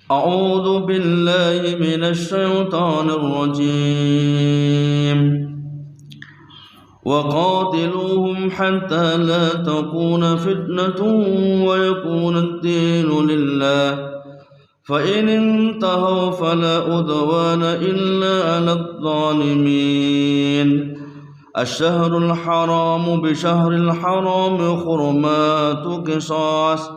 أعوذ بالله من الشيطان الرجيم وقاتلوهم حتى لا تكون فتنة ويكون الدين لله فإن انتهوا فلا عدوان إلا على الظالمين الشهر الحرام بشهر الحرام حرمات قصاص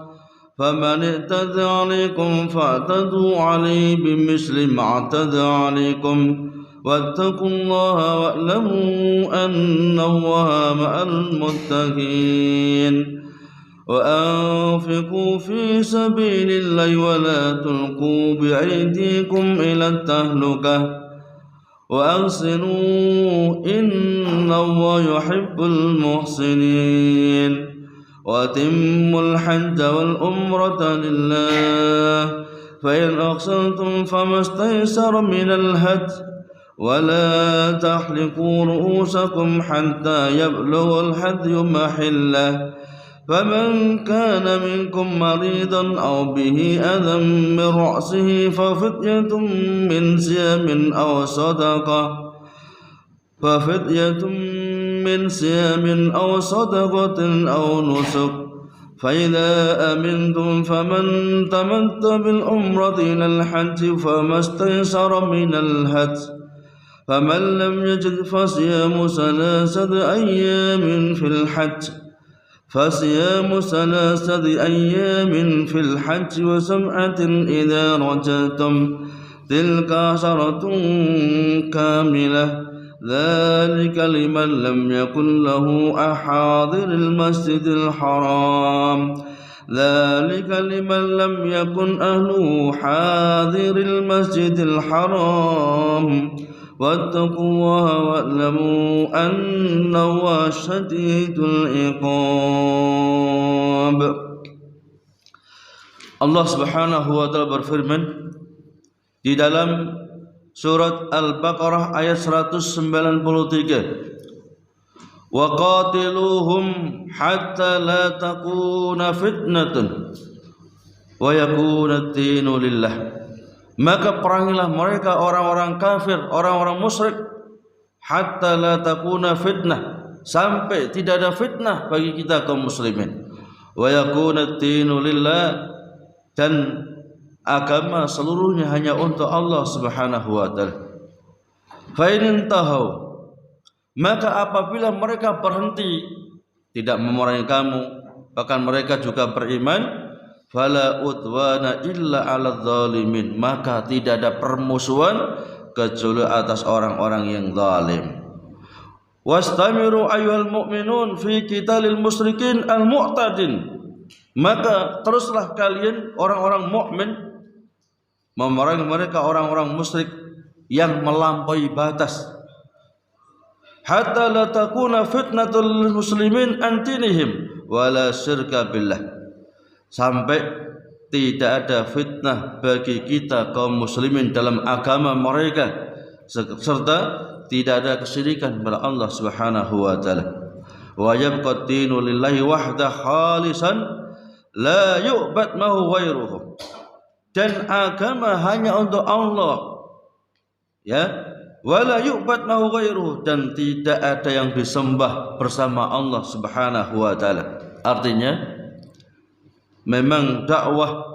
فمن اعتدى عليكم فاعتدوا عليه بمثل ما اعتدى عليكم واتقوا الله واعلموا أن الله مع المتقين وأنفقوا في سبيل الله ولا تلقوا بأيديكم إلى التهلكة وأحسنوا إن الله يحب المحسنين وأتموا الحج والعمرة لله فإن أحسنتم فما استيسر من الهدي ولا تحلقوا رؤوسكم حتى يبلغ الهدي محله فمن كان منكم مريضا أو به أذى من رأسه ففدية من صيام أو صدقة أو نسك فإذا أمنتم فمن تمتع بالعمرة إلى الحج فما استيسر من الهدي فمن لم يجد فصيام 3 أيام في الحج وسبعة إذا رجعتم تلك 10 كاملة ذلك لمن لم يكن له حاضر المسجد الحرام ذلك لمن لم يكن أهله حاضر المسجد الحرام واتقوا الله واعلموا أن الله شديد العقاب. Allah Subhanahu wa taala berfirman di dalam surat Al-Baqarah ayat 193, wa qatiluhum hatta la takuna fitnatun wa yakuna ad-dinu lillah. Maka perangilah mereka orang-orang kafir, orang-orang musyrik, hatta la takuna fitnah, sampai tidak ada fitnah bagi kita kaum muslimin, wa yakuna ad-dinu lillah, dan agama seluruhnya hanya untuk Allah Subhanahu wa taala. Fa in intahau, maka apabila mereka berhenti tidak memerangi kamu, bahkan mereka juga beriman, fala udwana illa 'alal zalimin, maka tidak ada permusuhan kecuali atas orang-orang yang zalim. Wastamiru ayyuhal mu'minun fi qitalil musyrikin al-mu'tadin, maka teruslah kalian orang-orang mukmin memerangi mereka orang-orang musyrik yang melampaui batas. Hatta la takuna fitnatul muslimin an dinihim wala syirka billah, sampai tidak ada fitnah bagi kita kaum muslimin dalam agama mereka, serta tidak ada kesyirikan kepada Allah Subhanahu wa taala. Wa yabqa ad-dinu lillahi wahda khalisan la yu'bad mahu ghairuhu, dan agama hanya untuk Allah, ya, wala yu'bad mahu ghairuhu, dan tidak ada yang disembah bersama Allah Subhanahu wa taala. Artinya memang dakwah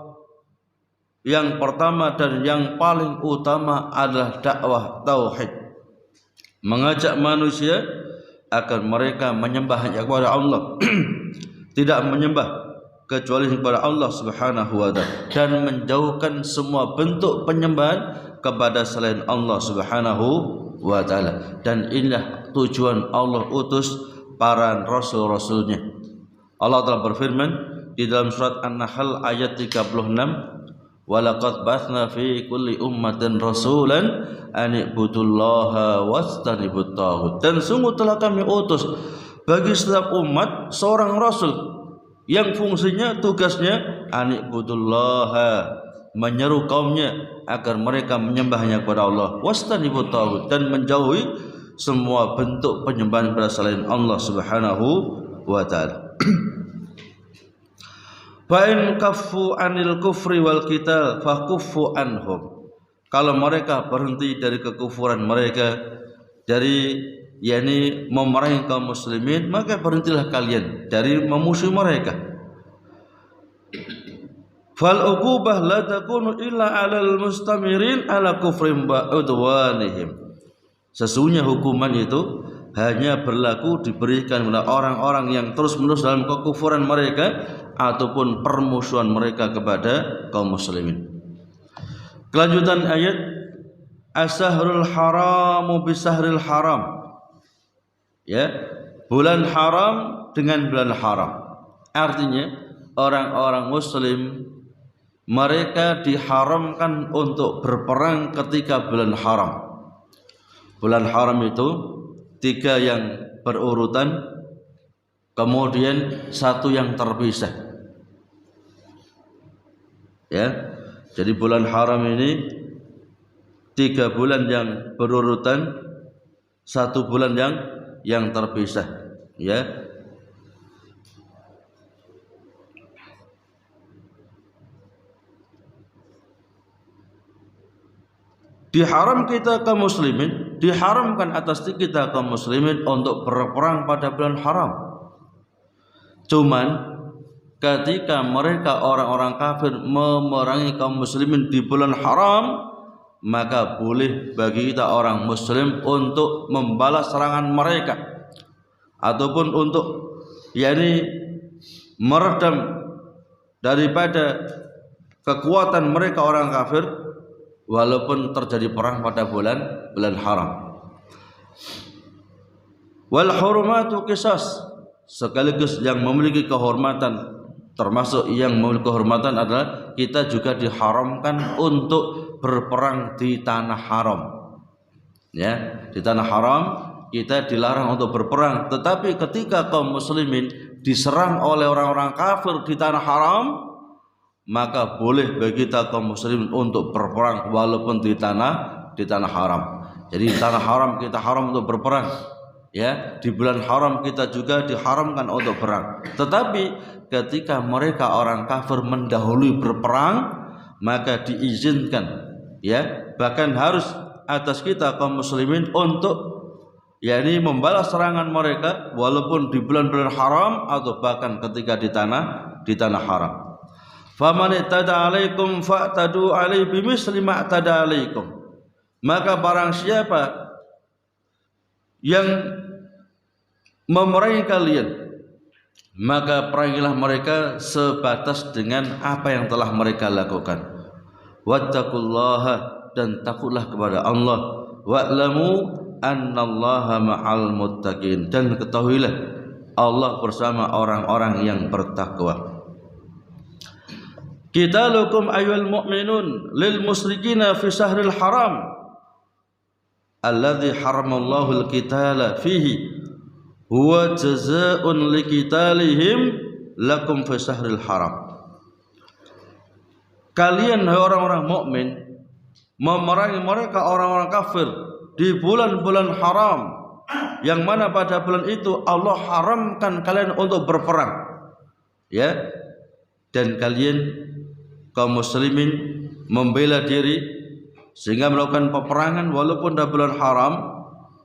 yang pertama dan yang paling utama adalah dakwah tauhid, mengajak manusia agar mereka menyembah hanya kepada Allah tidak menyembah kecuali kepada Allah Subhanahu wa taala, dan menjauhkan semua bentuk penyembahan kepada selain Allah Subhanahu wa taala. Dan inilah tujuan Allah utus para rasul-rasulnya. Allah telah berfirman di dalam surat An-Nahl ayat 36, walaqad ba'atsna fi kulli ummatin rasulan an ibudullaha wastanibut taghut, dan sungguh telah kami utus bagi setiap umat seorang rasul yang fungsinya, tugasnya an ibudullaha, menyeru kaumnya agar mereka menyembahnya kepada Allah, wastanibut taghut, dan menjauhi semua bentuk penyembahan kepada selain Allah Subhanahu wa taala. Fa in kaffu anil kufri wal qital fa kuffu anhum. Kalau mereka berhenti dari kekufuran mereka, dari yakni memerangi kaum muslimin, maka berhentilah kalian dari memusuhi mereka. Fal uqubah la takunu illa 'alal mustamirin 'ala kufrin ba'udwanihim. Sesungguhnya hukuman itu hanya berlaku diberikan kepada orang-orang yang terus-menerus dalam kekufuran mereka ataupun permusuhan mereka kepada kaum muslimin. Kelanjutan ayat as-sahrul haramu bisahril haram. Ya, bulan haram dengan bulan haram. Artinya orang-orang muslim mereka diharamkan untuk berperang ketika bulan haram. Bulan haram itu 3 yang berurutan, kemudian 1 yang terpisah. Ya. Jadi bulan haram ini 3 bulan yang berurutan, 1 bulan yang terpisah. Ya. Diharam kita kaum muslimin, diharamkan atas kita kaum muslimin untuk berperang pada bulan haram. Cuman ketika mereka orang-orang kafir memerangi kaum muslimin di bulan haram, maka boleh bagi kita orang muslim untuk membalas serangan mereka ataupun untuk yakni meredam daripada kekuatan mereka orang kafir walaupun terjadi perang pada bulan haram. Wal hurmatu qisas, sekaligus yang memiliki kehormatan, termasuk yang memiliki kehormatan adalah kita juga diharamkan untuk berperang di tanah haram. Ya, di tanah haram kita dilarang untuk berperang, tetapi ketika kaum muslimin diserang oleh orang-orang kafir di tanah haram, maka boleh bagi kita kaum muslimin untuk berperang walaupun di tanah haram. Jadi di tanah haram kita haram untuk berperang. Ya, di bulan haram kita juga diharamkan untuk berperang. Tetapi ketika mereka orang kafir mendahului berperang, maka diizinkan, ya, bahkan harus atas kita kaum muslimin untuk yakni membalas serangan mereka walaupun di bulan-bulan haram atau bahkan ketika di tanah haram. Faman i'tada 'alaikum fa'tadu 'alaihi bimisli ma i'tada 'alaikum. Maka barang siapa yang memerangi kalian, maka perangilah mereka sebatas dengan apa yang telah mereka lakukan. Wattaqullaha, dan takutlah kepada Allah. Wa'lamu annallaha ma'al muttaqin, dan ketahuilah Allah bersama orang-orang yang bertakwa. Qitalukum ayyuhal mu'minun lil musyrikina fi syahril haram alladzi haramallahu al-qitala fihi huwa jazaa'un liqitalihim lakum fi syahril haram. Kalian orang-orang mukmin memerangi mereka orang-orang kafir di bulan-bulan haram, yang mana pada bulan itu Allah haramkan kalian untuk berperang. Ya, dan kalian kaum muslimin membela diri sehingga melakukan peperangan walaupun dalam bulan haram,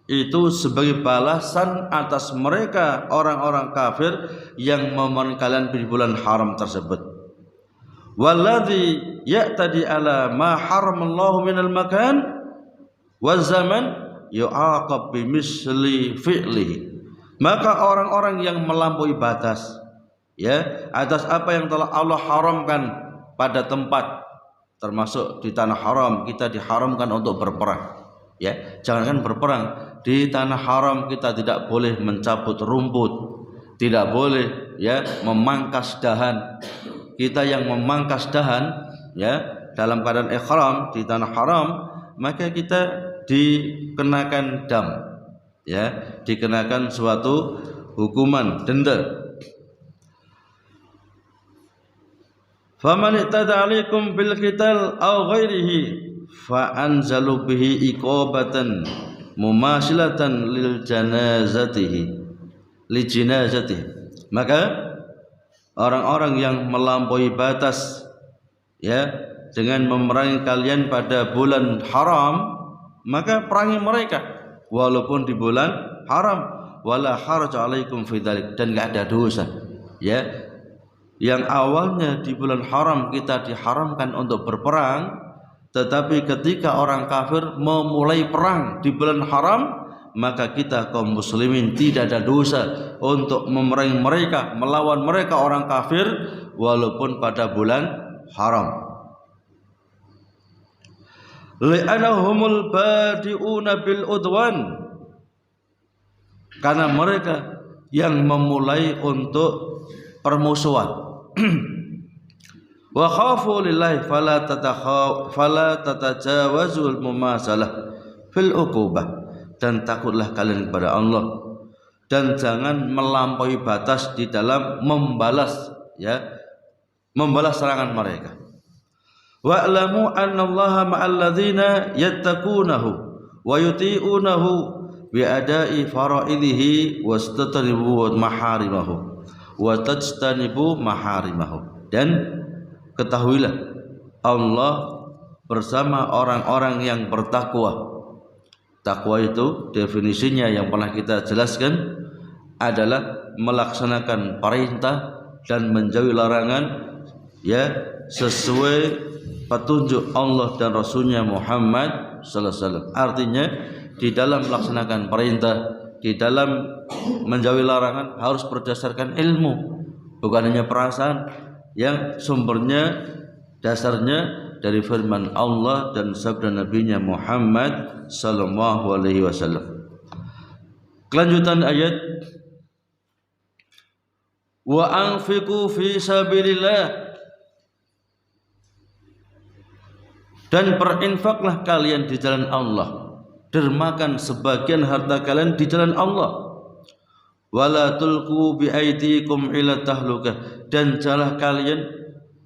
itu sebagai balasan atas mereka orang-orang kafir yang memerangi kalian di bulan haram tersebut. Walladzi ya'tadi ala ma haramallahu minal makan waz zaman yu'aqab bimisli fi'lihi. Maka orang-orang yang melampaui batas, ya, atas apa yang telah Allah haramkan pada tempat, termasuk di tanah haram kita diharamkan untuk berperang. Ya, jangankan berperang, di tanah haram kita tidak boleh mencabut rumput, tidak boleh, ya, memangkas dahan. Kita yang memangkas dahan, ya, dalam keadaan ihram di tanah haram, maka kita dikenakan dam, ya, dikenakan suatu hukuman denda. Faman i'tada 'alaikum bil qital aw ghairihi fa anzalu bihi iqabatan mumasilatan lil janazatihi li janazatihi. Maka orang-orang yang melampaui batas, ya, dengan memerangi kalian pada bulan haram, maka perangi mereka walaupun di bulan haram. Wala haraj alaikum fi dzalik, dan enggak ada dosa, ya. Yang awalnya di bulan haram kita diharamkan untuk berperang, tetapi ketika orang kafir memulai perang di bulan haram, maka kita kaum muslimin tidak ada dosa untuk memerangi mereka, melawan mereka orang kafir walaupun pada bulan haram. Li'annahumul badi'una bil udwan, karena mereka yang memulai untuk permusuhan. Wa khafu lillahi fala tatajawazul mumasalah fil uqubah, dan takutlah kalian kepada Allah dan jangan melampaui batas di dalam membalas, ya, membalas serangan mereka. Wa'lamu annallaha ma'al ladzina yattaqunahu wa yuti'unahu bi'ada'i fara'idihi wastatanibu maharimahu wa tajtanibu maharimahu. Dan ketahuilah Allah bersama orang-orang yang bertakwa. Takwa itu definisinya yang pernah kita jelaskan adalah melaksanakan perintah dan menjauhi larangan, ya, sesuai petunjuk Allah dan Rasulnya Muhammad sallallahu alaihi wasallam. Artinya di dalam melaksanakan perintah, di dalam menjauhi larangan harus berdasarkan ilmu, bukan hanya perasaan yang sumbernya, dasarnya dari firman Allah dan sabda Nabi-Nya Muhammad sallallahu alaihi wasallam. Kelanjutan ayat, wa anfiqu fi sabilillah, dan berinfaklah kalian di jalan Allah, dermakan sebagian harta kalian di jalan Allah. Wala tulqu bi aidikum ila tahlukah, dan janganlah kalian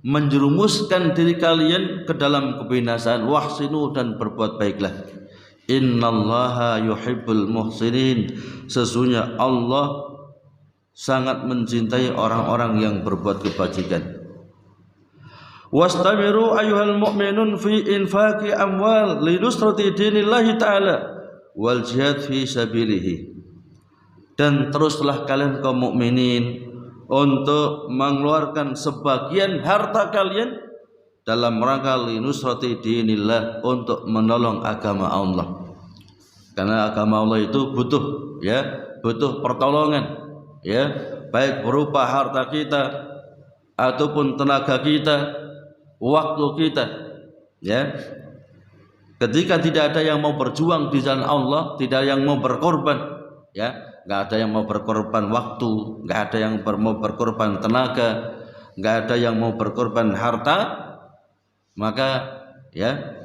menjerumuskan diri kalian ke dalam kebinasaan. Wahsinu, dan berbuat baiklah. Innallaha yuhibbul muhsinin, sesungguhnya Allah sangat mencintai orang-orang yang berbuat kebajikan. Wastamiru ayyuhal mu'minun fi infaqi amwal linusrati dinillahi ta'ala wal jihad fi sabilihi, dan teruslah kalian kaum mukminin untuk mengeluarkan sebagian harta kalian dalam rangka linusrati dinillah, untuk menolong agama Allah. Karena agama Allah itu butuh, ya, butuh pertolongan, ya, baik berupa harta kita ataupun tenaga kita, waktu kita, ya. Ketika tidak ada yang mau berjuang di jalan Allah, tidak ada yang mau berkorban, ya, nggak ada yang mau berkorban waktu, nggak ada yang mau berkorban tenaga, nggak ada yang mau berkorban harta, maka, ya,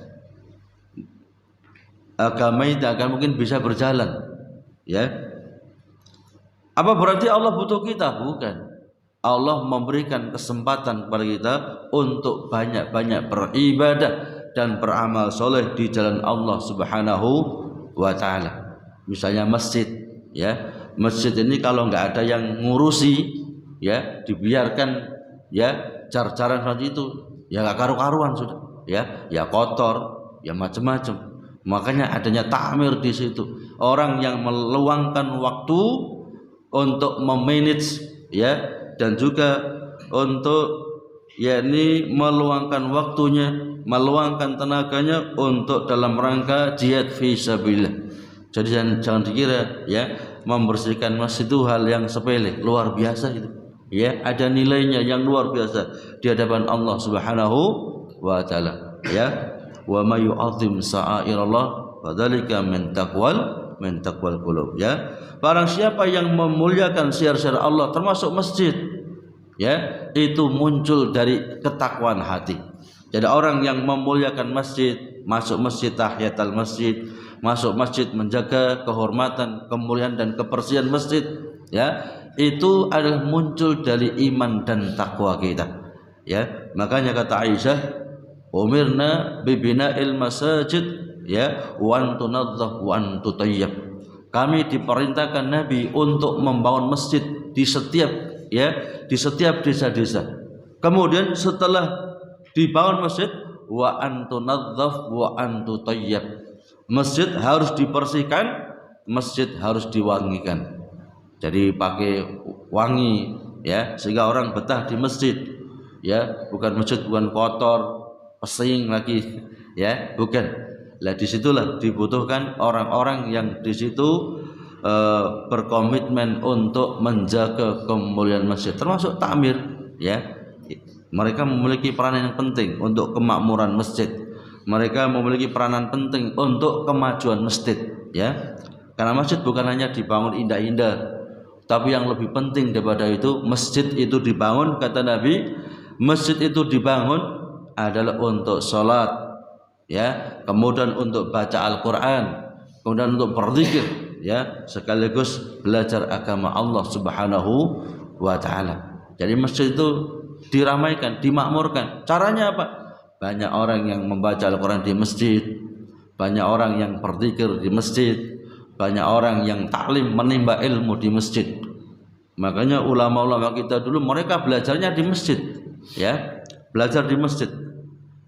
agama itu akan mungkin bisa berjalan, ya. Apa berarti Allah butuh kita? Bukan. Allah memberikan kesempatan kepada kita untuk banyak-banyak beribadah dan beramal soleh di jalan Allah Subhanahu wa ta'ala. Misalnya masjid, ya, masjid ini kalau nggak ada yang ngurusi, ya, dibiarkan, ya, jar-jaran seperti itu, ya nggak karu-karuan sudah, ya kotor, ya macam-macam. Makanya adanya ta'mir di situ, orang yang meluangkan waktu untuk memanage, ya, dan juga untuk, yakni, meluangkan waktunya, meluangkan tenaganya untuk dalam rangka jihad fi sabilillah. Jadi jangan dikira, ya, membersihkan masjid itu hal yang sepele, luar biasa itu, ya, ada nilainya yang luar biasa di hadapan Allah Subhanahu wa taala, ya. Wa may yu'azzim sa'airallah fadzalika min taqwal qulub, ya. Barang siapa yang memuliakan syiar-syiar Allah termasuk masjid, ya, itu muncul dari ketakwaan hati. Jadi orang yang memuliakan masjid, masuk masjid tahiyatul masjid, masuk masjid menjaga kehormatan, kemuliaan dan kebersihan masjid, ya, itu adalah muncul dari iman dan takwa kita, ya. Makanya kata Aisyah, umirna bibina'il masajid, ya, wa antunadzah wa antutayyib. Kami diperintahkan Nabi untuk membangun masjid di setiap ya di setiap desa-desa. Kemudian setelah dibangun masjid, wa antunadzaf wa antutayyib. Masjid harus dibersihkan, masjid harus diwangikan. Jadi pakai wangi ya sehingga orang betah di masjid. Ya, bukan masjid bukan kotor, pesing lagi ya, bukan. Lah disitulah dibutuhkan orang-orang yang di situ berkomitmen untuk menjaga kemuliaan masjid, termasuk takmir ya. Mereka memiliki peranan yang penting untuk kemakmuran masjid. Mereka memiliki peranan penting untuk kemajuan masjid ya. Karena masjid bukan hanya dibangun indah-indah, tapi yang lebih penting daripada itu, masjid itu dibangun, kata Nabi, masjid itu dibangun adalah untuk sholat ya, kemudian untuk baca Al-Quran, kemudian untuk berzikir ya, sekaligus belajar agama Allah Subhanahu wa taala. Jadi masjid itu diramaikan, dimakmurkan. Caranya apa? Banyak orang yang membaca Al-Quran di masjid, banyak orang yang berzikir di masjid, banyak orang yang taklim menimba ilmu di masjid. Makanya ulama-ulama kita dulu mereka belajarnya di masjid ya, belajar di masjid.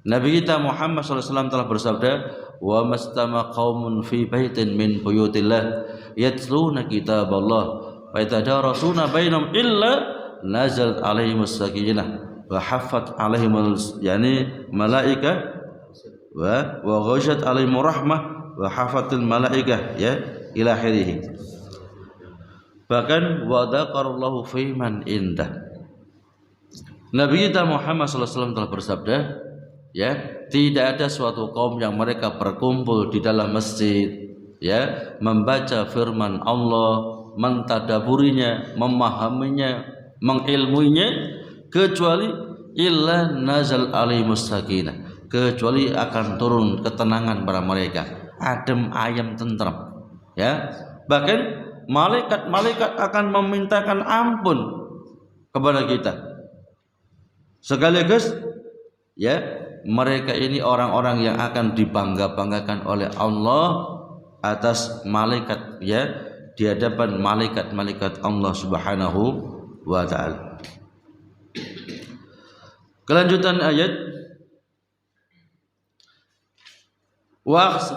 Nabi kita Muhammad SAW telah bersabda, wa mastama qaumun fi baitin min buyutillah yatluna kitaballah wa yatadarasuna bainahum illa nazalat alaihimus sakinah wa haffat alaihimul yani malaikah wa ghashat alaihimur rahmah wa haffatil malaikah ya ila akhirih. Bahkan wa dzakarallahu fi man indah. Nabi kita Muhammad SAW telah bersabda ya, tidak ada suatu kaum yang mereka berkumpul di dalam masjid ya, membaca firman Allah, mentadaburinya, memahaminya, mengilmuinya, kecuali illa nazal alaihimus sakinah, kecuali akan turun ketenangan pada mereka, adem ayem tentram ya. Bahkan malaikat-malaikat akan memintakan ampun kepada kita, sekaligus ya mereka ini orang-orang yang akan dibangga-banggakan oleh Allah atas malaikat ya, di hadapan malaikat-malaikat Allah Subhanahu wa taala. Kelanjutan ayat,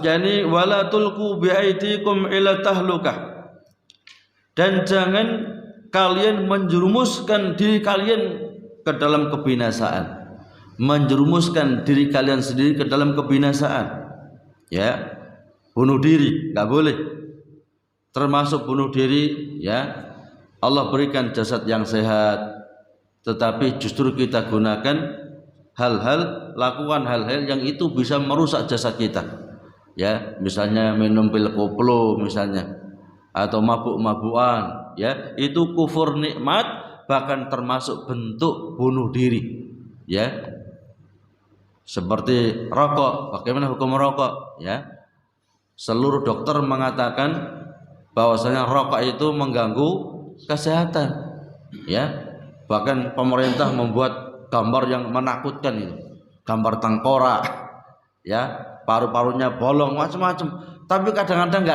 yani wala tulqu biaidikum ila tahlukah, dan jangan kalian menjerumuskan diri kalian ke dalam kebinasaan, menjerumuskan diri kalian sendiri ke dalam kebinasaan ya. Bunuh diri enggak boleh, termasuk bunuh diri ya. Allah berikan jasad yang sehat, tetapi justru kita gunakan lakukan hal-hal yang itu bisa merusak jasad kita ya, misalnya minum pil koplo misalnya, atau mabuk-mabukan ya, itu kufur nikmat, bahkan termasuk bentuk bunuh diri ya. Seperti rokok, bagaimana hukum rokok ya? Seluruh dokter mengatakan bahwasanya rokok itu mengganggu kesehatan ya. Bahkan pemerintah membuat gambar yang menakutkan itu, gambar tengkorak ya, paru-parunya bolong, macam-macam. Tapi kadang-kadang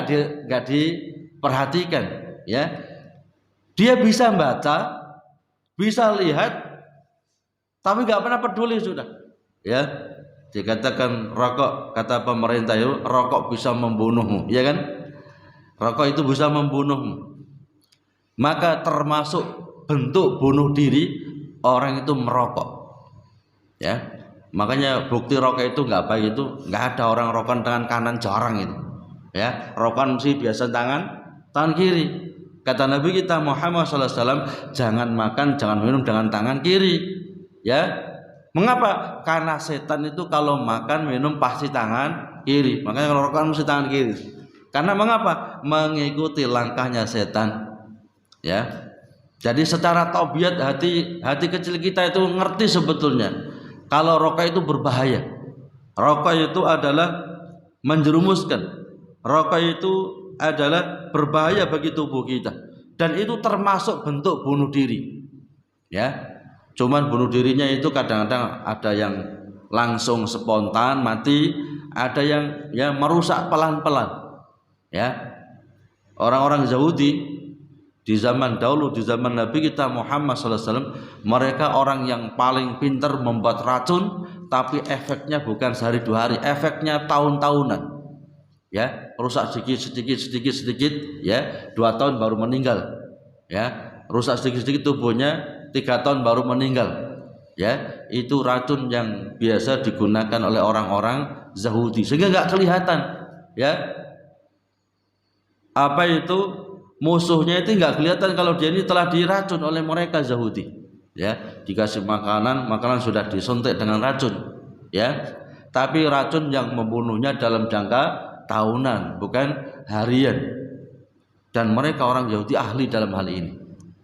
nggak diperhatikan ya. Dia bisa baca, bisa lihat, tapi nggak pernah peduli sudah ya. Dikatakan rokok, kata pemerintah itu rokok bisa membunuhmu ya kan, rokok itu bisa membunuhmu. Maka termasuk bentuk bunuh diri orang itu merokok ya. Makanya bukti rokok itu nggak baik itu, nggak ada orang rokokan tangan kanan, jarang itu ya. Rokokan mesti biasa tangan kiri. Kata Nabi kita Muhammad SAW, jangan makan, jangan minum dengan tangan kiri ya. Mengapa? Karena setan itu kalau makan minum pasti tangan kiri. Makanya kalau rokokan mesti tangan kiri. Karena mengapa? Mengikuti langkahnya setan ya. Jadi secara tabiat hati kecil kita itu ngerti sebetulnya kalau rokok itu berbahaya. Rokok itu adalah menjerumuskan. Rokok itu adalah berbahaya bagi tubuh kita, dan itu termasuk bentuk bunuh diri ya. Cuman bunuh dirinya itu kadang-kadang ada yang langsung spontan mati, ada yang ya merusak pelan-pelan ya. Orang-orang Yahudi di zaman dahulu, di zaman Nabi kita Muhammad SAW, mereka orang yang paling pintar membuat racun, tapi efeknya bukan sehari dua hari, efeknya tahun-tahunan. Ya, rusak sedikit, ya, 2 tahun baru meninggal. Ya, rusak sedikit tubuhnya, 3 tahun baru meninggal. Ya, itu racun yang biasa digunakan oleh orang-orang Yahudi, sehingga nggak kelihatan. Ya, apa itu? Musuhnya itu nggak kelihatan kalau dia ini telah diracun oleh mereka Yahudi. Ya, dikasih makanan sudah disuntik dengan racun. Ya, tapi racun yang membunuhnya dalam jangka tahunan, bukan harian. Dan mereka orang Yahudi ahli dalam hal ini.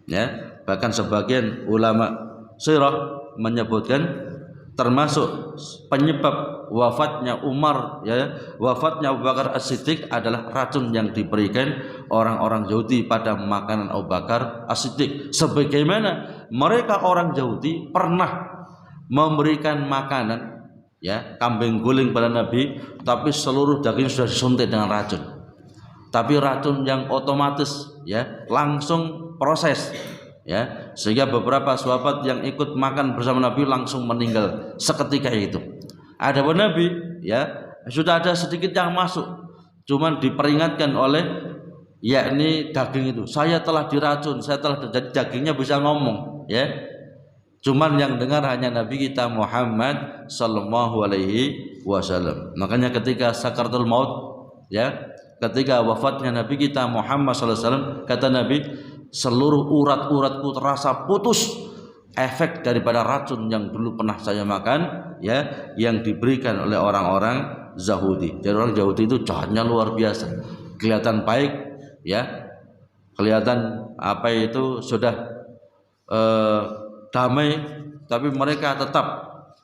Ya, bahkan sebagian ulama sirah menyebutkan termasuk penyebab wafatnya Umar, ya, wafatnya Abu Bakar As-Siddiq adalah racun yang diberikan orang-orang Yahudi pada makanan Abu Bakar As-Siddiq. Sebagaimana mereka orang Yahudi pernah memberikan makanan, ya, kambing guling pada Nabi, tapi seluruh daging sudah disuntik dengan racun. Tapi racun yang otomatis, ya, langsung proses. Ya, sehingga beberapa sahabat yang ikut makan bersama Nabi langsung meninggal seketika itu. Ada pun Nabi, ya, sudah ada sedikit yang masuk, cuman diperingatkan oleh, yakni daging itu, saya telah diracun, jadi dagingnya bisa ngomong, ya. Cuman yang dengar hanya Nabi kita Muhammad sallallahu alaihi wasallam. Makanya ketika sakaratul maut, ya, ketika wafatnya Nabi kita Muhammad sallallahu alaihi wasallam, kata Nabi, seluruh urat-uratku terasa putus, efek daripada racun yang dulu pernah saya makan, ya, yang diberikan oleh orang-orang Yahudi. Jadi orang Yahudi itu jahatnya luar biasa, kelihatan baik, ya, kelihatan apa itu sudah damai, tapi mereka tetap,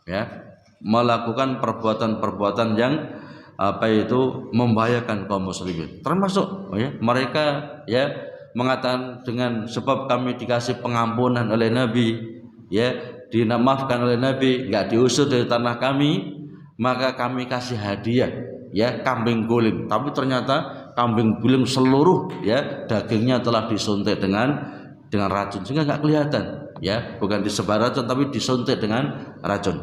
ya, melakukan perbuatan-perbuatan yang apa itu membahayakan kaum muslimin. Termasuk, ya, mereka, ya, mengatakan dengan sebab kami dikasih pengampunan oleh Nabi, ya, dimaafkan oleh Nabi, nggak diusir dari tanah kami, maka kami kasih hadiah, ya, kambing guling. Tapi ternyata kambing guling seluruh, ya, dagingnya telah disuntik dengan racun, sehingga nggak kelihatan, ya, bukan disebar racun tapi disuntik dengan racun.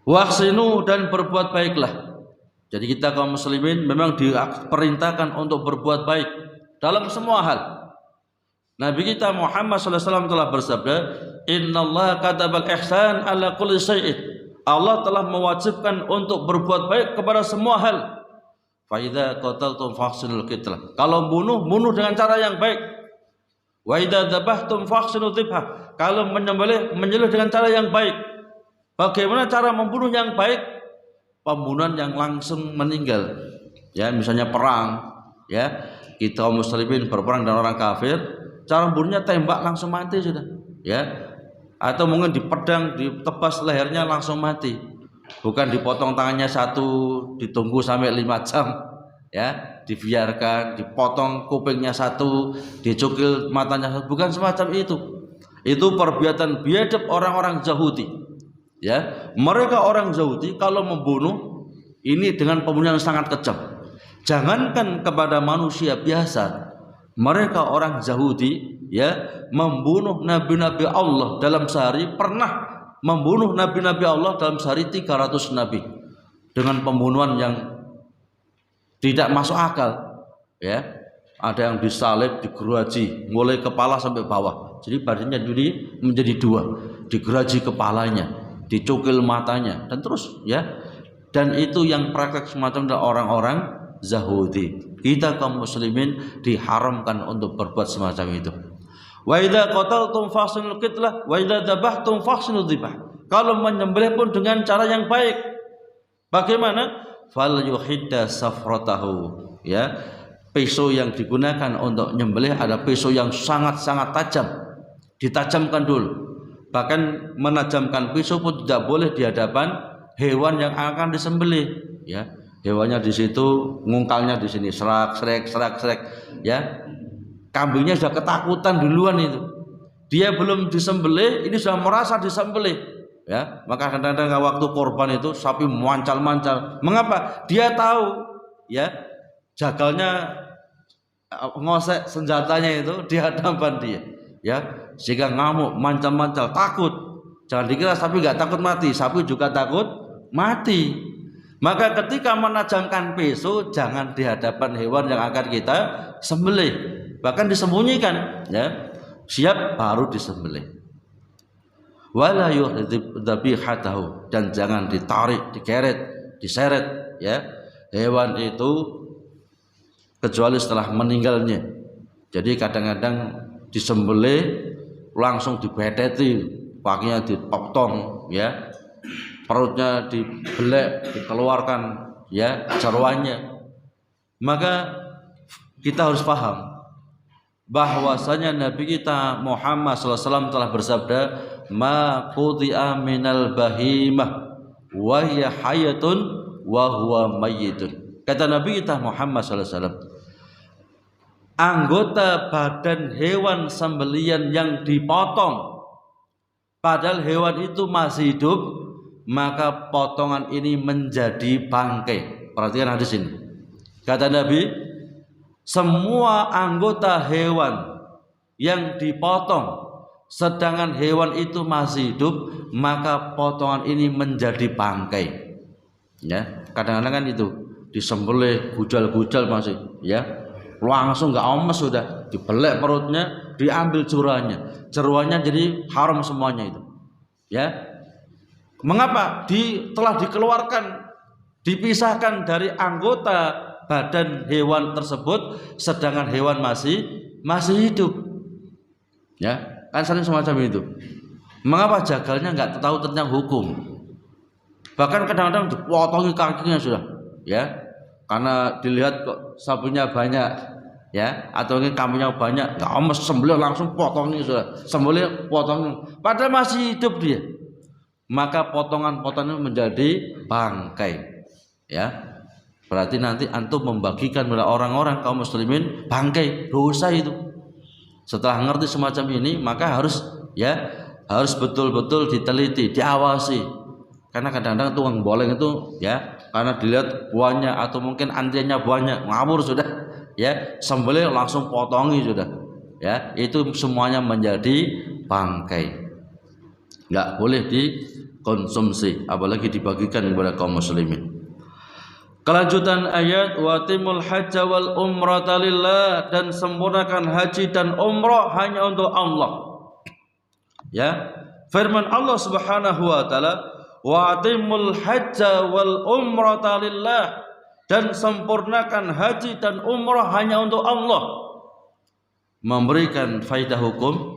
Wahsinu, dan berbuat baiklah. Jadi kita kaum muslimin memang diperintahkan untuk berbuat baik dalam semua hal. Nabi kita Muhammad SAW telah bersabda, Innallaha katabal ihsan ala kulli syai'in. Allah telah mewajibkan untuk berbuat baik kepada semua hal. Fa idza qataltum fahsinul qitlah. Kalau bunuh dengan cara yang baik. Wa idza dzabhtum fahsinul dzibhah. Kalau menyembelih dengan cara yang baik. Bagaimana cara membunuh yang baik? Pembunuhan yang langsung meninggal, ya, misalnya perang, ya, kita muslimin berperang dengan orang kafir, cara membunuhnya tembak langsung mati sudah, ya, atau mungkin di pedang ditebas lehernya langsung mati, bukan dipotong tangannya satu, ditunggu sampai 5 jam, ya, dibiarkan, dipotong kupingnya satu, dicukil matanya satu, bukan semacam itu. Itu perbuatan biadab orang-orang Yahudi. Ya, mereka orang Yahudi kalau membunuh ini dengan pembunuhan yang sangat kejam. Jangankan kepada manusia biasa, mereka orang Yahudi, ya, membunuh nabi-nabi Allah dalam sehari, pernah membunuh nabi-nabi Allah dalam sehari 300 nabi dengan pembunuhan yang tidak masuk akal, ya. Ada yang disalib, digeraji mulai kepala sampai bawah. Jadi badannya menjadi 2, digeraji kepalanya, dicukil matanya, dan terus, ya, dan itu yang praktek semacam orang-orang Yahudi. Kita kaum muslimin diharamkan untuk berbuat semacam itu. Wa idza qataltum fahsinul qitlah wa idza dzabhtum fahsinul dzibah. Kalau menyembelih pun dengan cara yang baik. Bagaimana? Fal yuhidda safratahu, ya, pisau yang digunakan untuk menyembelih ada pisau yang sangat-sangat tajam, ditajamkan dulu. Bahkan menajamkan pisau pun tidak boleh di hadapan hewan yang akan disembelih, ya. Hewannya di situ, ngungkalnya di sini, serak, ya. Kambingnya sudah ketakutan duluan itu. Dia belum disembelih, ini sudah merasa disembelih, ya. Maka kadang-kadang waktu korban itu sapi mancal-mancal. Mengapa? Dia tahu, ya, jagalnya ngosek senjatanya itu di hadapan dia, ya, sehingga ngamuk, mancal-mancal, takut. Jangan dikira sapi nggak takut mati, sapi juga takut mati. Maka ketika menajamkan pisau, jangan di hadapan hewan yang akan kita sembelih, bahkan disembunyikan, ya, siap baru disembelih. Wala yuhdhabihatahu, dan jangan ditarik, digeret, diseret, ya, hewan itu kecuali setelah meninggalnya. Jadi kadang-kadang disembelih langsung dibeteti, kakinya dipotong, ya, perutnya dibelek, dikeluarkan, ya, jeroannya. Maka kita harus paham bahwasanya Nabi kita Muhammad SAW telah bersabda, ma quti'a minal bahimah wa hiya hayatun wa huwa mayyitun. Kata Nabi kita Muhammad SAW, anggota badan hewan sembelian yang dipotong padahal hewan itu masih hidup, maka potongan ini menjadi bangkai. Perhatikan hadis ini. Kata Nabi, semua anggota hewan yang dipotong sedangkan hewan itu masih hidup, maka potongan ini menjadi bangkai. Ya, kadang-kadang kan itu disembelih gujal-gujal masih, ya, langsung nggak omes, sudah dibelek perutnya, diambil jeruannya jadi haram semuanya itu, ya. Mengapa? Telah dikeluarkan, dipisahkan dari anggota badan hewan tersebut, sedangkan hewan masih hidup, ya, kan sering semacam itu. Mengapa jagalnya nggak tahu tentang hukum? Bahkan kadang-kadang dipotongi kakinya sudah, ya, karena dilihat kok sapinya banyak, ya, atau ini kambingnya banyak, nggak omes, sembelih langsung potongi sudah, sembelih potongi, padahal masih hidup dia. Maka potongan-potongan menjadi bangkai, ya. Berarti nanti antum membagikan kepada orang-orang kaum muslimin bangkai, dosa itu. Setelah ngerti semacam ini, maka harus, ya, harus betul-betul diteliti, diawasi. Karena kadang-kadang tukang boleng itu, ya, karena dilihat buahnya atau mungkin antriannya banyak, ngawur sudah, ya, sembelih langsung potongi sudah, ya, itu semuanya menjadi bangkai. Nggak boleh dikonsumsi, apalagi dibagikan kepada kaum muslimin. Kelanjutan ayat, wa timul hajja wal umrata lillah, dan sempurnakan haji dan umrah hanya untuk Allah. Ya, firman Allah Subhanahu wa taala, wa timul hajja wal umrata lillah, dan sempurnakan haji dan umrah hanya untuk Allah. Memberikan faidah hukum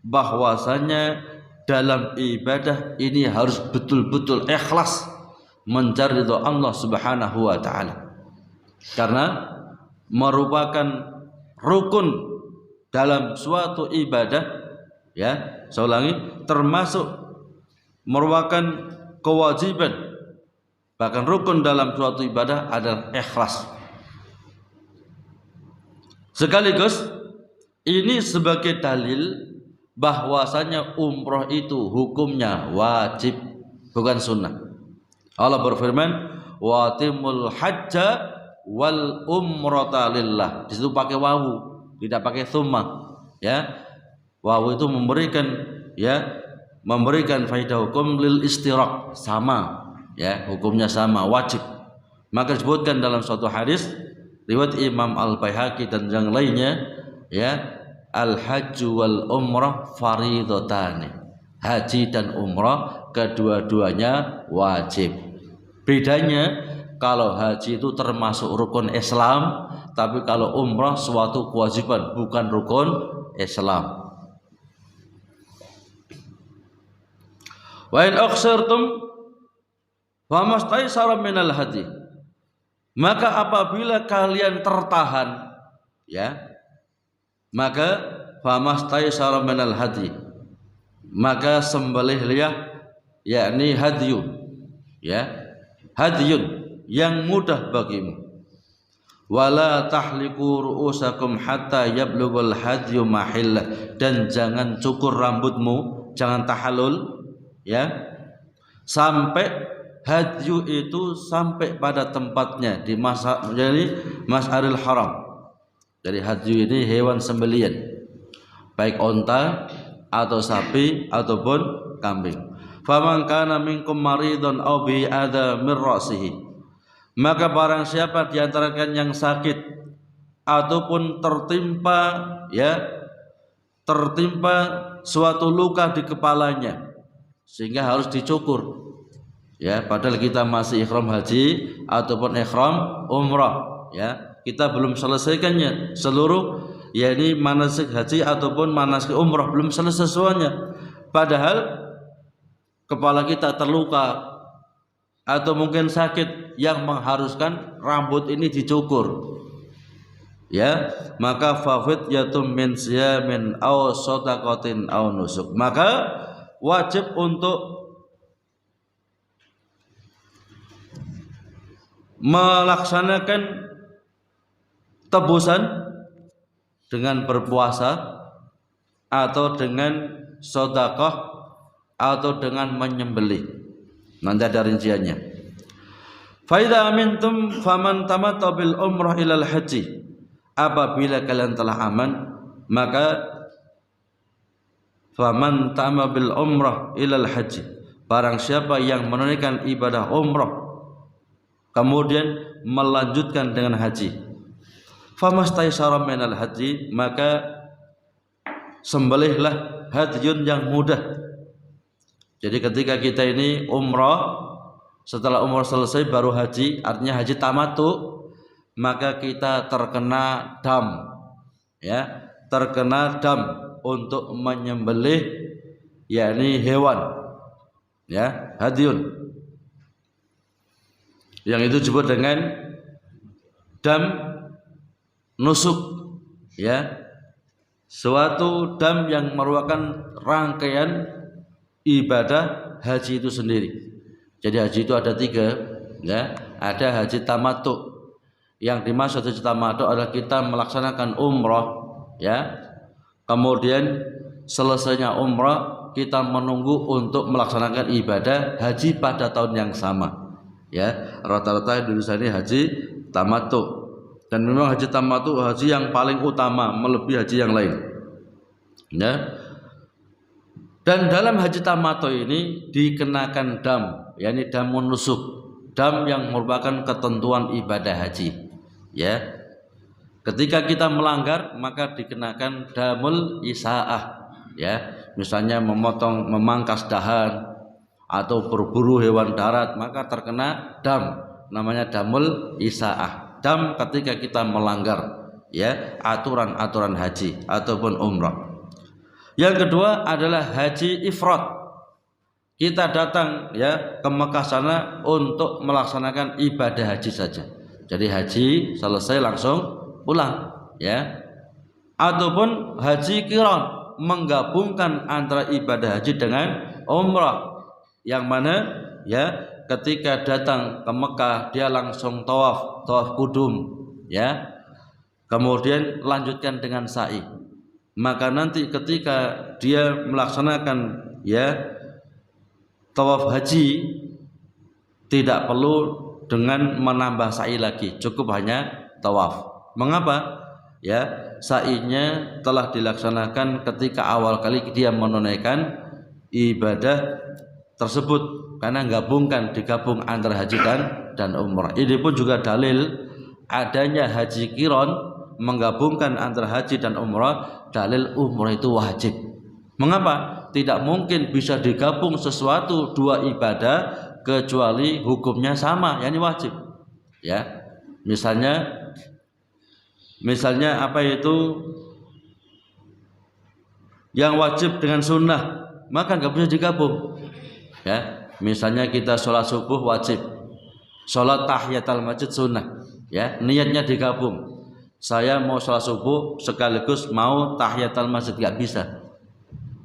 bahwasanya dalam ibadah ini harus betul-betul ikhlas mencari ridha Allah Subhanahu wa taala. Karena merupakan rukun dalam suatu ibadah, ya, saya ulangi, termasuk merupakan kewajiban, bahkan rukun dalam suatu ibadah adalah ikhlas. Sekaligus ini sebagai dalil bahwasanya umroh itu hukumnya wajib, bukan sunnah. Allah berfirman, wa timul hajja wal umrata lillah. Di situ pakai wawu, tidak pakai tsumma, ya. Wawu itu memberikan, ya, memberikan faidah hukum lil istirak, sama, ya, hukumnya sama, wajib. Maka disebutkan dalam suatu hadis riwayat Imam Al-Baihaqi dan yang lainnya, ya, al-hajju wal umrah faridatani. Haji dan umrah kedua-duanya wajib. Bedanya, kalau haji itu termasuk rukun Islam, tapi kalau umrah suatu kewajiban, bukan rukun Islam. Wa in akhsartum famastaysara minal hadi. Maka apabila kalian tertahan, ya, maka famastaysara minal hadi, maka sembelihlah, yakni hadyu, ya, hadyun yang mudah bagimu. Wala tahliqu ru'usakum hatta yablughal hadyu mahillah, dan jangan cukur rambutmu, jangan tahallul, ya, sampai hadyu itu sampai pada tempatnya di jadi Mas'aril Haram, Jadi hadyu ini hewan sembelian, baik onta atau sapi ataupun kambing. Faman kana minkum maridun aw bi adza min ra'sihi, maka barang siapa di antara kalian yang sakit ataupun tertimpa suatu luka di kepalanya sehingga harus dicukur, ya, padahal kita masih ihram haji ataupun ihram umrah, ya, kita belum selesaikannya seluruh, yakni manasik haji ataupun manasik umrah belum selesai semuanya, padahal kepala kita terluka atau mungkin sakit yang mengharuskan rambut ini dicukur, ya, maka fafid yatum min siyamin aw shadaqatin aw nusuk, maka wajib untuk melaksanakan tebusan dengan berpuasa atau dengan sedekah atau dengan menyembelih. Nanti ada rinciannya. Fa idza amintum faman tamatta bil umrah ilal haji, apabila kalian telah aman, maka faman tama bil umrah ilal haji, barang siapa yang menunaikan ibadah umrah kemudian melanjutkan dengan haji, famastaysara minal haji, maka sembelihlah hadyun yang mudah. Jadi ketika kita ini umrah, setelah umrah selesai baru haji, artinya haji tamattu, maka kita terkena dam, ya, terkena dam untuk menyembelih, yakni hewan, ya, hadyun, yang itu disebut dengan dam nusuk, ya, suatu dam yang merupakan rangkaian ibadah haji itu sendiri. Jadi haji itu ada 3, ya, ada haji tamattu. Yang dimaksud haji tamattu adalah kita melaksanakan umrah, ya, kemudian selesainya umrah kita menunggu untuk melaksanakan ibadah haji pada tahun yang sama, ya, rata-rata Indonesia ini haji tamattu, dan memang haji tamattu haji yang paling utama melebihi haji yang lain, ya. Dan dalam haji tamattu ini dikenakan dam, yakni damun nusuk, dam yang merupakan ketentuan ibadah haji, ya. Ketika kita melanggar maka dikenakan damul isaah, ya, misalnya memangkas dahan atau berburu hewan darat, maka terkena dam, namanya damul isaah, dam ketika kita melanggar, ya, aturan-aturan haji ataupun umrah. Yang kedua adalah haji ifrad. Kita datang, ya, ke Mekah sana untuk melaksanakan ibadah haji saja. Jadi haji selesai langsung pulang, ya. Ataupun haji qiran, menggabungkan antara ibadah haji dengan umrah. Yang mana, ya, ketika datang ke Mekah dia langsung tawaf kudum, ya. Kemudian lanjutkan dengan sa'i. Maka nanti ketika dia melaksanakan, ya, tawaf haji tidak perlu dengan menambah sa'i lagi, cukup hanya tawaf. Mengapa? Ya, sa'inya telah dilaksanakan ketika awal kali dia menunaikan ibadah tersebut, karena digabung antara haji dan umrah. Ini pun juga dalil adanya haji qiran, menggabungkan antara haji dan umrah, dalil umrah itu wajib. Mengapa? Tidak mungkin bisa digabung sesuatu 2 ibadah kecuali hukumnya sama, yakni wajib, ya. Misalnya apa itu yang wajib dengan sunnah, maka nggak bisa digabung, ya. Misalnya kita sholat subuh wajib, sholat tahiyatul masjid sunnah, ya, niatnya digabung. Saya mau sholat subuh sekaligus mau tahiyatul masjid, nggak bisa,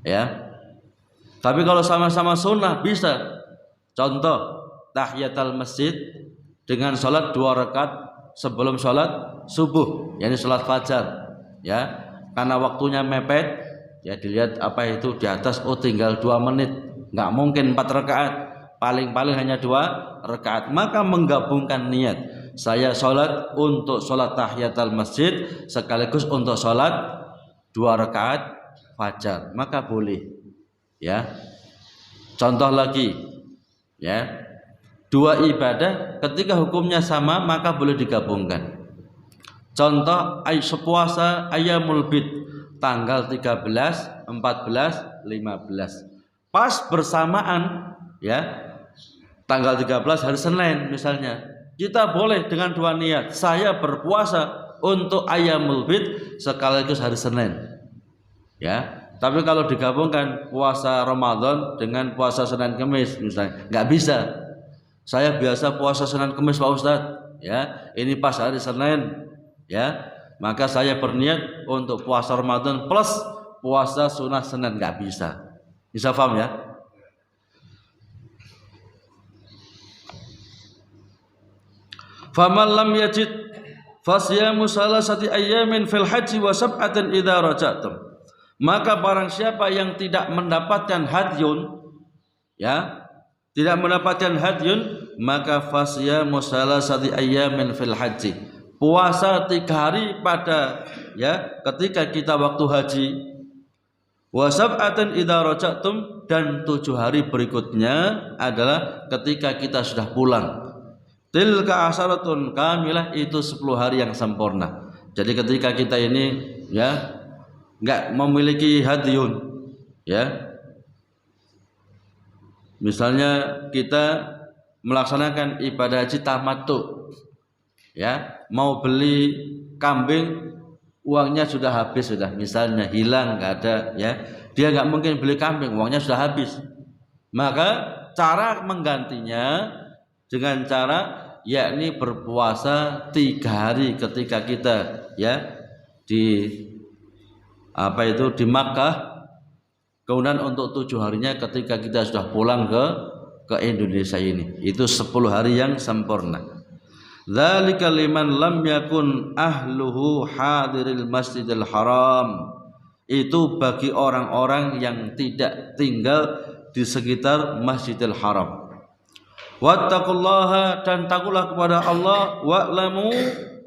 ya. Tapi kalau sama-sama sunnah bisa. Contoh tahiyatul masjid dengan sholat 2 rakaat sebelum sholat subuh, yakni sholat fajar, ya. Karena waktunya mepet, ya, dilihat apa itu di atas, oh tinggal 2 menit, nggak mungkin 4 rakaat, paling-paling hanya 2 rakaat, maka menggabungkan niat saya sholat untuk sholat tahiyatul masjid sekaligus untuk sholat 2 rakaat fajar, maka boleh. Ya. Contoh lagi, ya. 2 ibadah ketika hukumnya sama maka boleh digabungkan. Contoh puasa Ayyamul Bid tanggal 13, 14, 15. Pas bersamaan, ya. Tanggal 13 hari Senin misalnya, kita boleh dengan 2 niat, saya berpuasa untuk Ayyamul Bid sekaligus hari Senin, ya. Tapi kalau digabungkan puasa Ramadan dengan puasa Senin Kamis misalnya, nggak bisa. Saya biasa puasa Senin Kamis Pak Ustadz, ya. Ini pas hari Senin, ya. Maka saya berniat untuk puasa Ramadan plus puasa sunnah Senin, nggak bisa. Bisa paham ya? Faman lam yajid fasyamu salasati ayyamin fil haji wa sab'atan idza raja'tum. Maka barang siapa yang tidak mendapatkan hadyun, ya, tidak mendapatkan hadyun, maka fasyamu salasati ayyamin fil haji. Puasa 3 hari pada, ya, ketika kita waktu haji. Wa sab'atan idza raja'tum, dan 7 hari berikutnya adalah ketika kita sudah pulang. Tilka asharatun kamilah, itu 10 hari yang sempurna. Jadi ketika kita ini, ya, enggak memiliki hadyun, ya. Misalnya kita melaksanakan ibadah haji tamattu, ya, mau beli kambing uangnya sudah habis, sudah misalnya hilang, enggak ada, ya. Dia enggak mungkin beli kambing, uangnya sudah habis. Maka cara menggantinya dengan cara yakni berpuasa 3 hari ketika kita, ya, di di Makkah, kemudian untuk 7 harinya ketika kita sudah pulang ke Indonesia ini. Itu 10 hari yang sempurna. Dzalika liman lam yakun ahluhu hadiril masjidil haram. Itu bagi orang-orang yang tidak tinggal di sekitar Masjidil Haram. Wattaqullaha, dan takutlah kepada Allah, wa'lamu,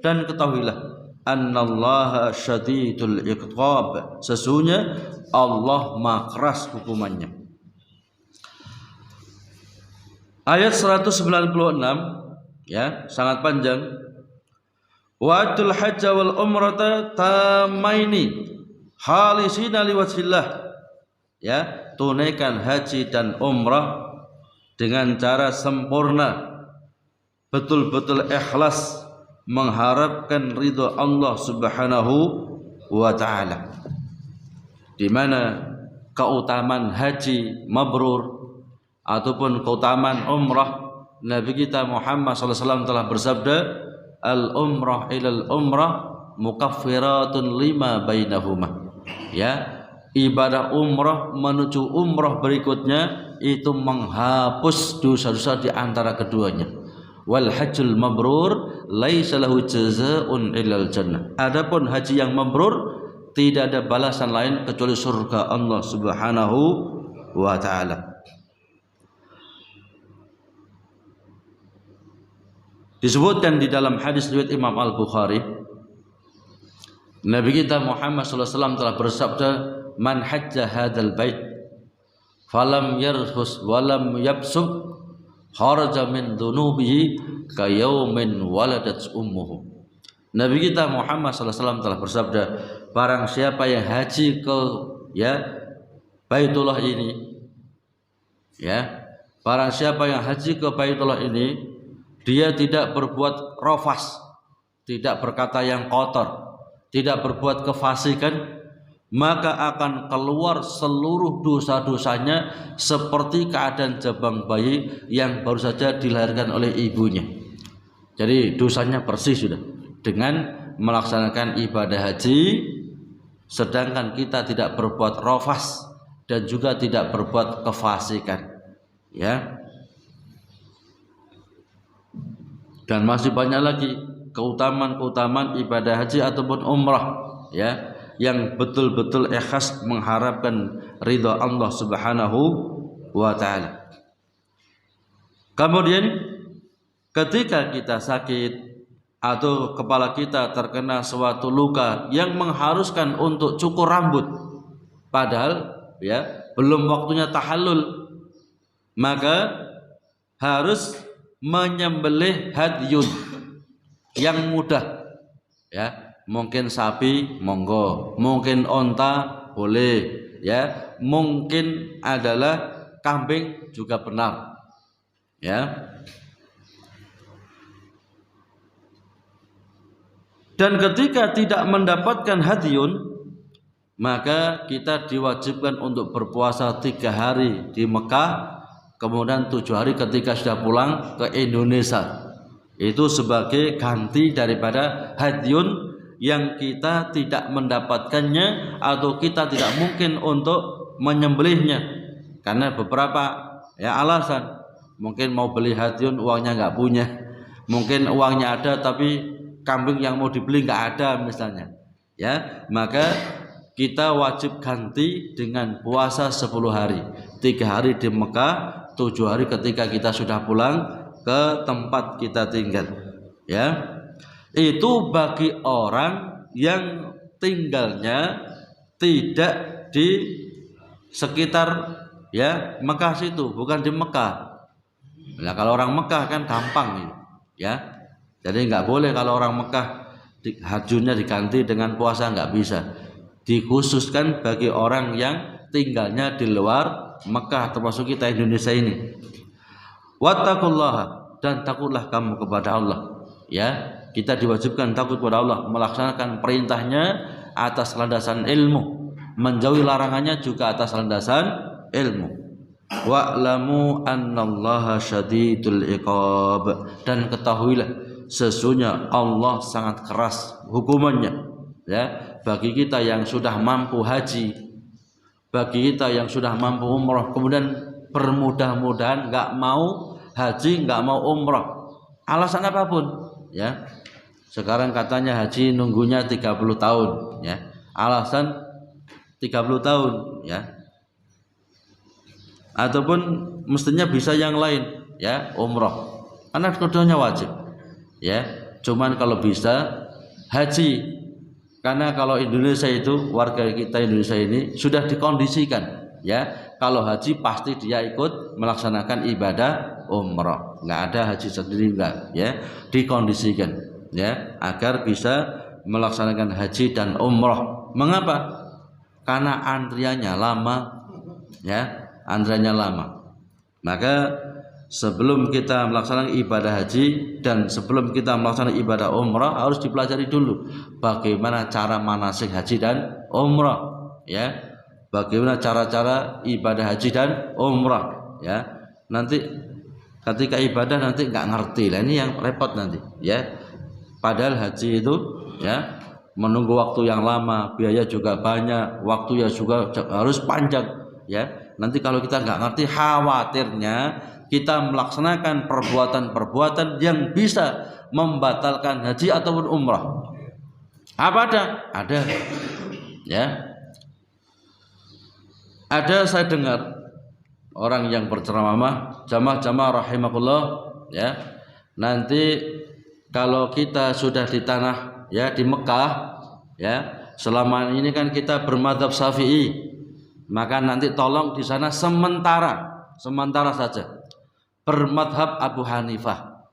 dan ketahuilah annallaha syadidul iqab, sesungguhnya Allah maha keras hukumannya. Ayat 196, ya, sangat panjang. Wa'atul hajja wal umrata tamaini khalisina liwajhillah, ya, tunaikan haji dan umrah dengan cara sempurna, betul-betul ikhlas, mengharapkan ridha Allah Subhanahu wa taala. Di mana keutamaan haji mabrur ataupun keutamaan umrah, Nabi kita Muhammad SAW telah bersabda, al-umrah ilal umrah mukaffiratun lima bainahuma. Ya, ibadah umrah menuju umrah berikutnya itu menghapus dosa-dosa di antara keduanya. Wal hajjul mabrur laisa lahu jazaa'un illal jannah. Adapun haji yang mabrur tidak ada balasan lain kecuali surga Allah Subhanahu wa taala. Disebutkan di dalam hadis riwayat Imam Al-Bukhari, Nabi kita Muhammad SAW telah bersabda, man hajja hadzal bait falam yarhus walam yabsuk kharaja min dhunubihi kayaumin waladat ummuhu. Nabi kita Muhammad SAW telah bersabda, barang siapa yang haji ke, ya, Baitullah ini, ya, barang siapa yang haji ke Baitullah ini, dia tidak berbuat rafas, tidak berkata yang kotor, tidak berbuat kefasikan, maka akan keluar seluruh dosa-dosanya seperti keadaan jabang bayi yang baru saja dilahirkan oleh ibunya. Jadi dosanya bersih sudah dengan melaksanakan ibadah haji, sedangkan kita tidak berbuat rafas dan juga tidak berbuat kefasikan, ya. Dan masih banyak lagi keutamaan-keutamaan ibadah haji ataupun umrah, ya, yang betul-betul ikhlas mengharapkan ridha Allah Subhanahu wa taala. Kemudian ketika kita sakit, atau kepala kita terkena suatu luka yang mengharuskan untuk cukur rambut, padahal ya belum waktunya tahallul, maka harus menyembelih hadyun yang mudah, ya mungkin sapi monggo, mungkin onta boleh, ya mungkin adalah kambing juga benar, ya. Dan ketika tidak mendapatkan hadyun, maka kita diwajibkan untuk berpuasa 3 hari di Mekah, kemudian 7 hari ketika sudah pulang ke Indonesia. Itu sebagai ganti daripada hadyun yang kita tidak mendapatkannya atau kita tidak mungkin untuk menyembelihnya, karena beberapa ya alasan. Mungkin mau beli hadyun uangnya nggak punya, mungkin uangnya ada tapi kambing yang mau dibeli nggak ada misalnya, ya maka kita wajib ganti dengan puasa 10 hari, 3 hari di Mekah, 7 hari ketika kita sudah pulang ke tempat kita tinggal, ya. Itu bagi orang yang tinggalnya tidak di sekitar ya Mekah situ, bukan di Mekah. Nah kalau orang Mekah kan gampang ya. Jadi nggak boleh kalau orang Mekah hajunya diganti dengan puasa, nggak bisa. Dikhususkan bagi orang yang tinggalnya di luar Mekah, termasuk kita Indonesia ini. Wattaqullaha, dan takutlah kamu kepada Allah. Ya, kita diwajibkan takut kepada Allah, melaksanakan perintahnya atas landasan ilmu, menjauhi larangannya juga atas landasan ilmu. Wa'lamu annallaha syadidul iqab, dan ketahuilah sesungguhnya Allah sangat keras hukumannya, ya bagi kita yang sudah mampu haji, bagi kita yang sudah mampu umrah kemudian bermudah-mudahan nggak mau haji, nggak mau umrah, alasan apapun, ya sekarang katanya haji nunggunya 30 tahun, ya alasan 30 tahun, ya ataupun mestinya bisa yang lain, ya umrah, karena keduanya wajib. Ya, cuman kalau bisa haji, karena kalau Indonesia itu warga kita Indonesia ini sudah dikondisikan, ya kalau haji pasti dia ikut melaksanakan ibadah umrah, nggak ada haji sendiri, enggak, ya dikondisikan, ya agar bisa melaksanakan haji dan umrah. Mengapa? Karena antriannya lama, ya antriannya lama. Maka sebelum kita melaksanakan ibadah haji dan sebelum kita melaksanakan ibadah umrah harus dipelajari dulu bagaimana cara manasik haji dan umrah, ya bagaimana cara-cara ibadah haji dan umrah, ya nanti ketika ibadah nanti nggak ngerti lah, ini yang repot nanti, ya padahal haji itu ya menunggu waktu yang lama, biaya juga banyak, waktu ya juga harus panjang, ya nanti kalau kita nggak ngerti khawatirnya kita melaksanakan perbuatan-perbuatan yang bisa membatalkan haji ataupun umrah. Apa ada? Ada. Ya. Ada saya dengar orang yang berceramah, jamaah-jamaah rahimakumullah, ya. Nanti kalau kita sudah di tanah ya di Mekah, ya, selama ini kan kita bermadzhab Syafi'i, maka nanti tolong di sana sementara saja bermadhab Abu Hanifah,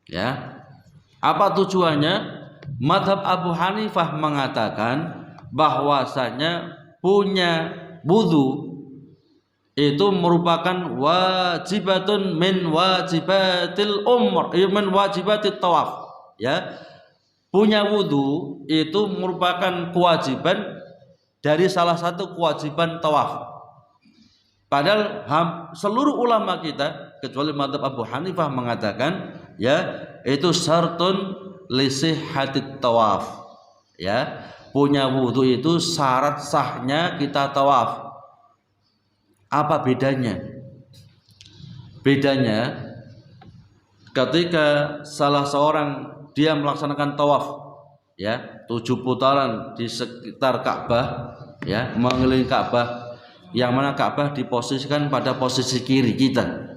ya apa tujuannya? Madhab Abu Hanifah mengatakan bahwasanya punya wudu itu merupakan wajibatun min wajibatil min wajibatit tawaf, ya punya wudu itu merupakan kewajiban dari salah satu kewajiban tawaf. Padahal seluruh ulama kita kecuali mazhab Abu Hanifah mengatakan ya itu syartun li sihhatit tawaf, ya punya wudu itu syarat sahnya kita tawaf. Apa bedanya? Bedanya ketika salah seorang dia melaksanakan tawaf, ya 7 putaran di sekitar Ka'bah, ya mengelilingi Ka'bah, yang mana Ka'bah diposisikan pada posisi kiri kita.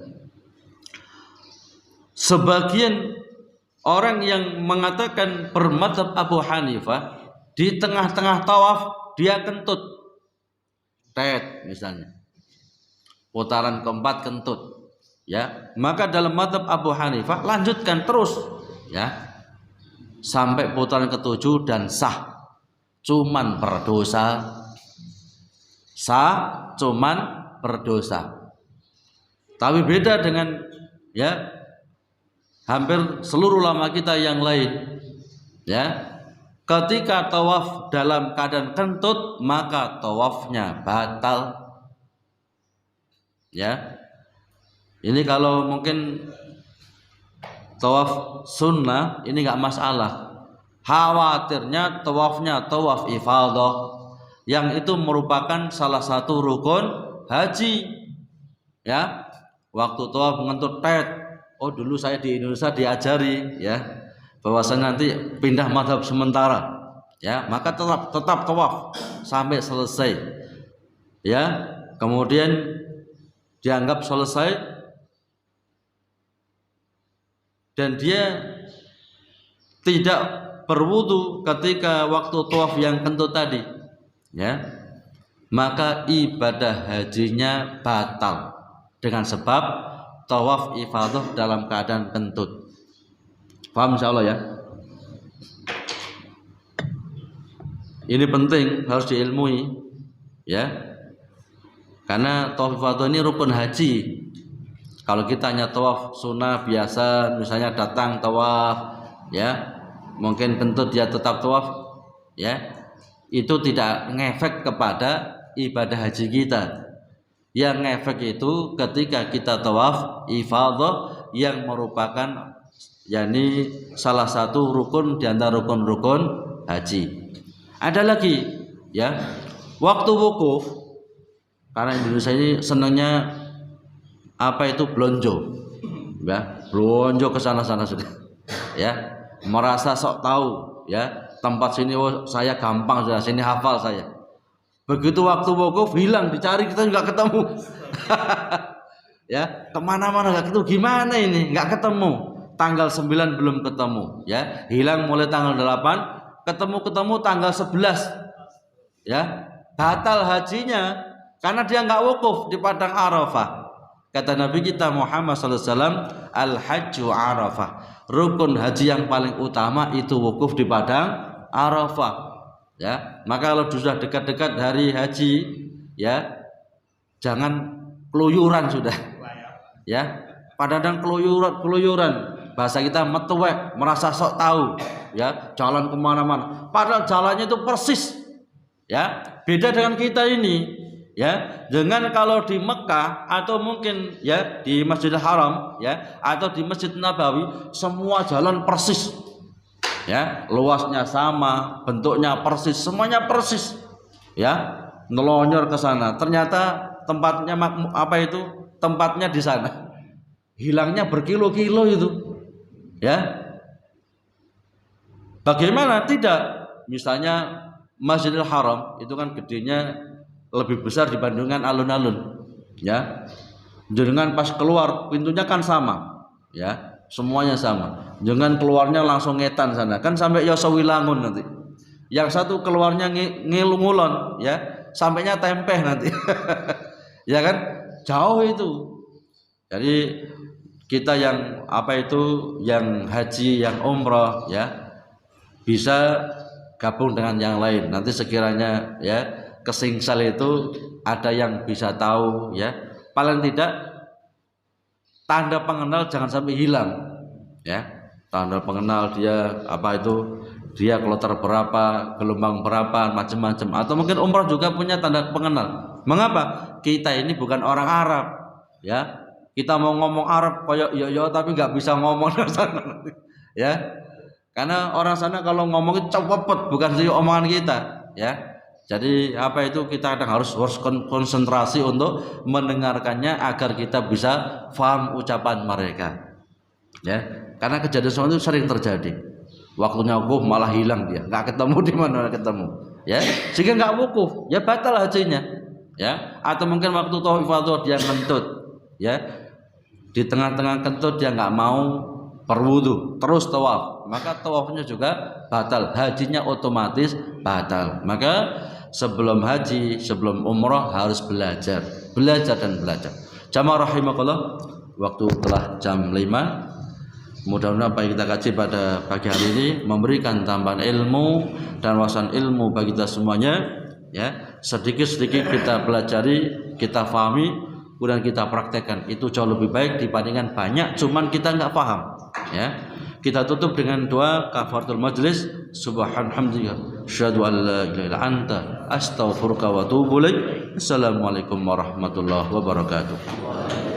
Sebagian orang yang mengatakan bermadzhab Abu Hanifah di tengah-tengah tawaf dia kentut, tet misalnya, putaran keempat kentut, ya, maka dalam madzhab Abu Hanifah lanjutkan terus, ya, sampai putaran ketujuh dan sah, cuman berdosa, sah, cuman berdosa. Tapi beda dengan, ya, hampir seluruh ulama kita yang lain, ya, ketika tawaf dalam keadaan kentut maka tawafnya batal, ya. Ini kalau mungkin tawaf sunnah ini nggak masalah. Khawatirnya tawafnya tawaf ifadah yang itu merupakan salah satu rukun haji, ya. Waktu tawaf ngentut tet, oh dulu saya di Indonesia diajari, ya, bahwasanya nanti pindah madhab sementara, ya, maka tetap tawaf sampai selesai, ya, kemudian dianggap selesai dan dia tidak berwudu ketika waktu tawaf yang kentut tadi, ya, maka ibadah hajinya batal dengan sebab tawaf ifadah dalam keadaan kentut. Paham insyaallah, ya? Ini penting, harus diilmui, ya. Karena tawaf ifadah ini rukun haji. Kalau kita hanya tawaf sunnah biasa, misalnya datang tawaf, ya, mungkin kentut dia tetap tawaf, ya, itu tidak ngefek kepada ibadah haji kita. Yang ngefek itu ketika kita tawaf ifadah yang merupakan, yakni salah satu rukun di antara rukun-rukun haji. Ada lagi, ya, waktu wukuf, karena Indonesia ini senangnya apa itu blonjo, ya, blonjo ke sana-sana sudah, ya, merasa sok tahu, ya, tempat sini oh, saya gampang sudah, sini hafal saya. Begitu waktu wukuf hilang, dicari kita nggak ketemu. Ya, kemana-mana nggak ketemu, gimana ini nggak ketemu, tanggal 9 belum ketemu, ya, hilang mulai tanggal 8, ketemu tanggal 11, ya, batal hajinya karena dia nggak wukuf di padang Arafah. Kata Nabi kita Muhammad SAW, al-hajju Arafah, rukun haji yang paling utama itu wukuf di padang Arafah, ya. Maka kalau sudah dekat-dekat hari haji, ya, jangan keluyuran sudah, ya, padahal keluyuran, bahasa kita metuwek, merasa sok tahu, ya, jalan kemana-mana, padahal jalannya itu persis, ya, beda dengan kita ini, ya, dengan kalau di Mekah atau mungkin, ya, di Masjidil Haram, ya, atau di Masjid Nabawi, semua jalan persis, ya, luasnya sama, bentuknya persis, semuanya persis, ya, nelonyor ke sana, ternyata tempatnya apa itu, tempatnya di sana, hilangnya berkilo-kilo itu, ya. Bagaimana tidak? Misalnya Masjidil Haram itu kan gedenya lebih besar dibandingkan alun-alun, ya. Dengan pas keluar pintunya kan sama, ya, semuanya sama. Jangan keluarnya langsung ngetan sana, kan sampai Yosowilangun nanti. Yang satu keluarnya ngilungulon, ya, sampainya Tempeh nanti. Ya kan, jauh itu. Jadi kita yang apa itu, yang haji, yang umrah, ya, bisa gabung dengan yang lain. Nanti sekiranya, ya, kesingsal itu ada yang bisa tahu, ya, paling tidak tanda pengenal jangan sampai hilang, ya, tanda pengenal dia apa itu, dia kloter berapa, gelombang berapa, macam-macam. Atau mungkin umrah juga punya tanda pengenal. Mengapa? Kita ini bukan orang Arab, ya. Kita mau ngomong Arab kayak yo tapi nggak bisa ngomong sana, ya. Karena orang sana kalau ngomong itu cepet, bukan sih omongan kita, ya. Jadi apa itu, kita kadang harus konsentrasi untuk mendengarkannya agar kita bisa paham ucapan mereka, ya. Karena kejadian seperti itu sering terjadi. Waktunya wukuf malah hilang, dia nggak ketemu, di mana ketemu, ya, sehingga nggak wukuf, ya, batal hajinya, ya. Atau mungkin waktu tawaf ifadah dia kentut, ya, di tengah-tengah kentut dia nggak mau berwudu, terus tawaf, maka tawafnya juga batal, hajinya otomatis batal. Maka sebelum haji, sebelum umrah harus belajar dan belajar. Jamaah rahimakallah, waktu telah jam 5. Mudah-mudahan apa yang kita kaji pada pagi hari ini memberikan tambahan ilmu dan wawasan ilmu bagi kita semuanya. Ya, sedikit-sedikit kita pelajari, kita fahami, kemudian kita praktekkan. Itu jauh lebih baik dibandingkan banyak cuman kita nggak paham. Ya, kita tutup dengan doa kafaratul majlis. Subhanallah, asyhadu an la ilaha illa anta, astaghfiruka wa atubu ilaik. Assalamualaikum warahmatullahi wabarakatuh.